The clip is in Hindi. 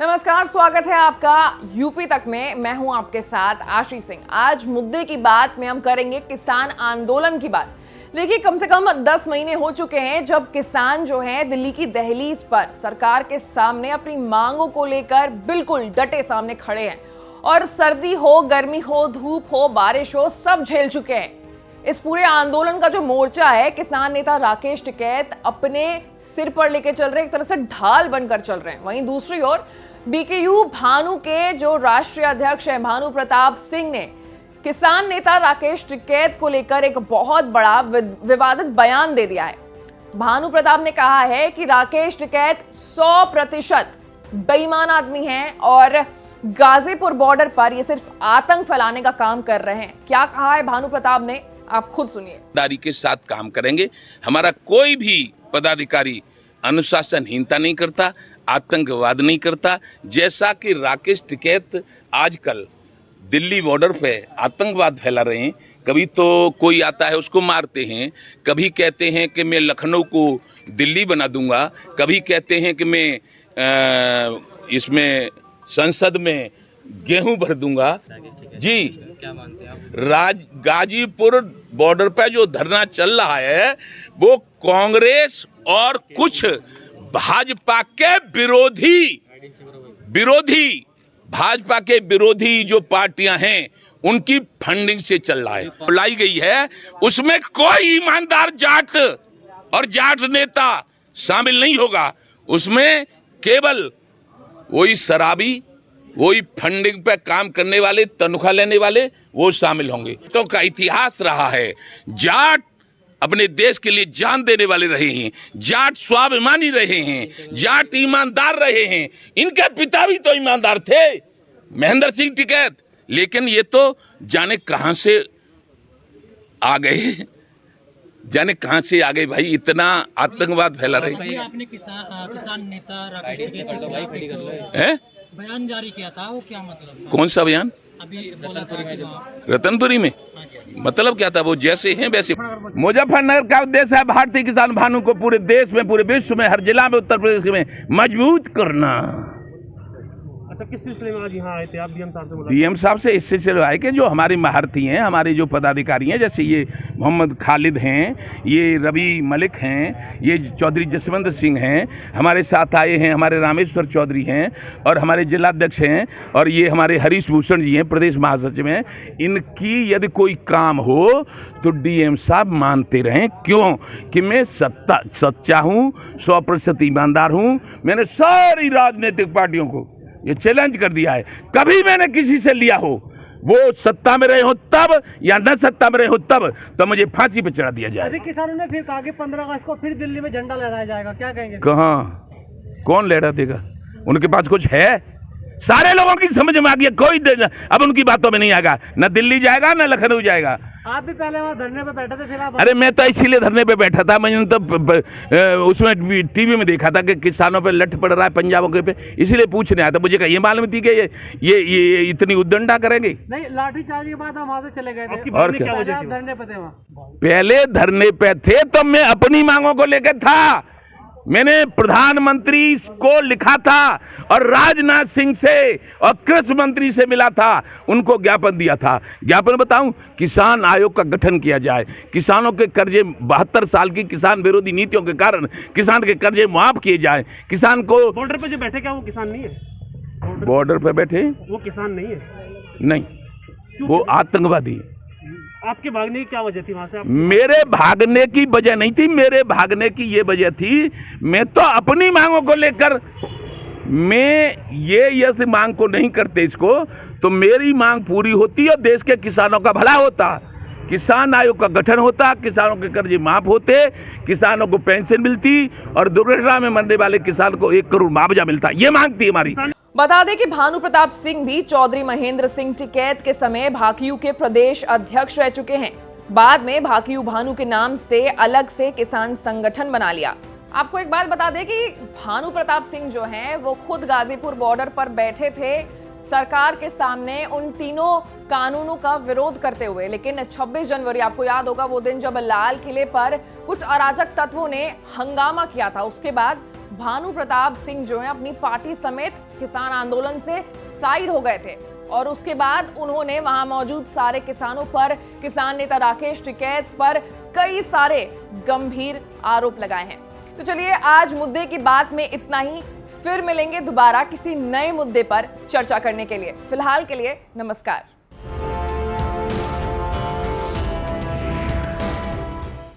नमस्कार, स्वागत है आपका यूपी तक में। मैं हूं आपके साथ आशी सिंह। आज मुद्दे की बात में हम करेंगे किसान आंदोलन की बात। देखिए, कम से कम 10 महीने हो चुके हैं जब किसान जो हैं दिल्ली की दहलीज पर सरकार के सामने अपनी मांगों को लेकर बिल्कुल डटे सामने खड़े हैं और सर्दी हो, गर्मी हो, धूप हो, बारिश हो, सब झेल चुके हैं। इस पूरे आंदोलन का जो मोर्चा है, किसान नेता राकेश टिकैत अपने सिर पर लेके चल रहे, एक तरह से ढाल बनकर चल रहे हैं। वहीं दूसरी ओर बीकेयू भानु के जो राष्ट्रीय अध्यक्ष हैं भानु प्रताप सिंह ने किसान नेता राकेश टिकैत को लेकर एक बहुत बड़ा विवादित बयान दे दिया है। भानु प्रताप ने कहा है कि राकेश टिकैत 100% बेईमान आदमी हैं और गाजीपुर बॉर्डर पर ये सिर्फ आतंक फैलाने का काम कर रहे हैं। क्या कहा है भानु प्रताप ने, आप खुद सुनिए। ईमानदारी के साथ काम करेंगे। हमारा कोई भी पदाधिकारी अनुशासनहीनता नहीं करता, आतंकवाद नहीं करता। जैसा कि राकेश टिकैत आजकल दिल्ली बॉर्डर पे आतंकवाद फैला रहे हैं, कभी तो कोई आता है उसको मारते हैं, कभी कहते हैं कि मैं लखनऊ को दिल्ली बना दूंगा, कभी कहते हैं कि मैं इसमें संसद में गेहूं भर दूंगा। जी, क्या मानते हैं आप? गाजीपुर बॉर्डर पे जो धरना चल रहा है वो कांग्रेस और कुछ भाजपा के विरोधी भाजपा के विरोधी जो पार्टियां हैं उनकी फंडिंग से चल रहा है, लाई गई है। उसमें कोई ईमानदार जाट और जाट नेता शामिल नहीं होगा। उसमें केवल वही शराबी, वही फंडिंग पे काम करने वाले, तनख्वाह लेने वाले, वो शामिल होंगे। तो का इतिहास रहा है, जाट अपने देश के लिए जान देने वाले रहे हैं, जाट स्वाभिमानी रहे हैं, जाट ईमानदार रहे हैं। इनके पिता भी तो ईमानदार थे, महेंद्र सिंह टिकैत। लेकिन ये तो जाने कहां से आ गए, जाने कहां से आ गए भाई, इतना आतंकवाद फैला रहे। आपने किसान नेता राकेश टिकैत हैं बयान जारी किया था, वो क्या मतलब? कौन सा बयान? अभी रतनपुरी में मतलब क्या था? वो जैसे हैं वैसे। मुजफ्फरनगर का उद्देश्य है भारतीय किसान भानु को पूरे देश में, पूरे विश्व में, हर जिला में, उत्तर प्रदेश में मजबूत करना। अच्छा, किस सिलसिले में आज यहाँ आए थे आप? डीएम साहब से? डीएम साहब से इस सिलसिले में आए कि जो हमारी महारथी हैं, हमारे जो पदाधिकारी हैं, जैसे ये मोहम्मद खालिद हैं, ये रवि मलिक हैं, ये चौधरी जसवंत सिंह हैं, हमारे साथ आए हैं, हमारे रामेश्वर चौधरी हैं और हमारे जिलाध्यक्ष हैं, और ये हमारे हरीश भूषण जी हैं, प्रदेश महासचिव हैं। इनकी यदि कोई काम हो तो डीएम साहब मानते रहें। क्यों? कि मैं सच्चा हूँ, 100% ईमानदार हूँ। मैंने सारी राजनीतिक पार्टियों को ये चैलेंज कर दिया है, कभी मैंने किसी से लिया हो, वो सत्ता में रहे हो तब या न सत्ता में रहे हो तब, तो मुझे फांसी पे चढ़ा दिया जाए। किसानों ने फिर कहा कि 15 अगस्त को फिर दिल्ली में झंडा लहराया जाएगा, क्या कहेंगे? कहाँ, कौन लहरा देगा? उनके पास कुछ है? सारे लोगों की समझ में आ गया, कोई अब उनकी बातों में नहीं आएगा, न दिल्ली जाएगा न लखनऊ जाएगा। आप भी पहले वहाँ धरने पे बैठे थे, फिर आप? अरे मैं तो इसीलिए धरने पे बैठा था, मैंने तो उसमें टीवी में देखा था कि किसानों पे लठ पड़ रहा है पंजाबों के पे, इसीलिए पूछने आया था। मुझे ये मालूम थी कि ये इतनी उद्दंडा करेंगे। नहीं, लाठीचार्ज के बाद हम वहाँ से चले गए थे। और क्या? धरने पे थे वहाँ? पहले धरने पे थे तो मैं अपनी मांगों को लेकर था। मैंने प्रधानमंत्री को लिखा था और राजनाथ सिंह से और कृषि मंत्री से मिला था, उनको ज्ञापन दिया था। ज्ञापन बताऊं? किसान आयोग का गठन किया जाए, किसानों के कर्जे 72 साल की किसान विरोधी नीतियों के कारण किसान के कर्जे माफ किए जाए। किसान को बॉर्डर पे जो बैठे, क्या वो किसान नहीं है? बॉर्डर पे बैठे वो किसान नहीं है? नहीं, वो आतंकवादी। आपके भागने की क्या वजह थी वहां से? मेरे भागने की वजह नहीं थी, मेरे भागने की ये वजह थी, मैं तो अपनी मांगों को लेकर, मैं ये मांग को नहीं करते इसको, तो मेरी मांग पूरी होती और देश के किसानों का भला होता। किसान आयोग का गठन होता, किसानों के कर्जे माफ होते, किसानों को पेंशन मिलती और दुर्घटना में मरने वाले किसान को 1 करोड़ मुआवजा मिलता। ये मांग थी हमारी। बता दें कि भानु प्रताप सिंह भी चौधरी महेंद्र सिंह टिकैत के समय भाकियू के प्रदेश अध्यक्ष रह चुके हैं। बाद में भाकियू भानु के नाम से अलग से किसान संगठन बना लिया। आपको एक बात बता दें कि भानु प्रताप सिंह जो हैं वो खुद गाजीपुर बॉर्डर पर बैठे थे सरकार के सामने उन तीनों कानूनों का विरोध करते हुए। लेकिन 26 जनवरी, आपको याद होगा वो दिन जब लाल किले पर कुछ अराजक तत्वों ने हंगामा किया था, उसके बाद भानु प्रताप सिंह जो है अपनी पार्टी समेत किसान आंदोलन से साइड हो गए थे और उसके बाद उन्होंने वहां मौजूद सारे किसानों पर किसान नेता राकेश टिकैत पर कई सारे गंभीर आरोप लगाए हैं। तो चलिए आज मुद्दे की बात में इतना ही, फिर मिलेंगे दोबारा किसी नए मुद्दे पर चर्चा करने के लिए। फिलहाल के लिए नमस्कार।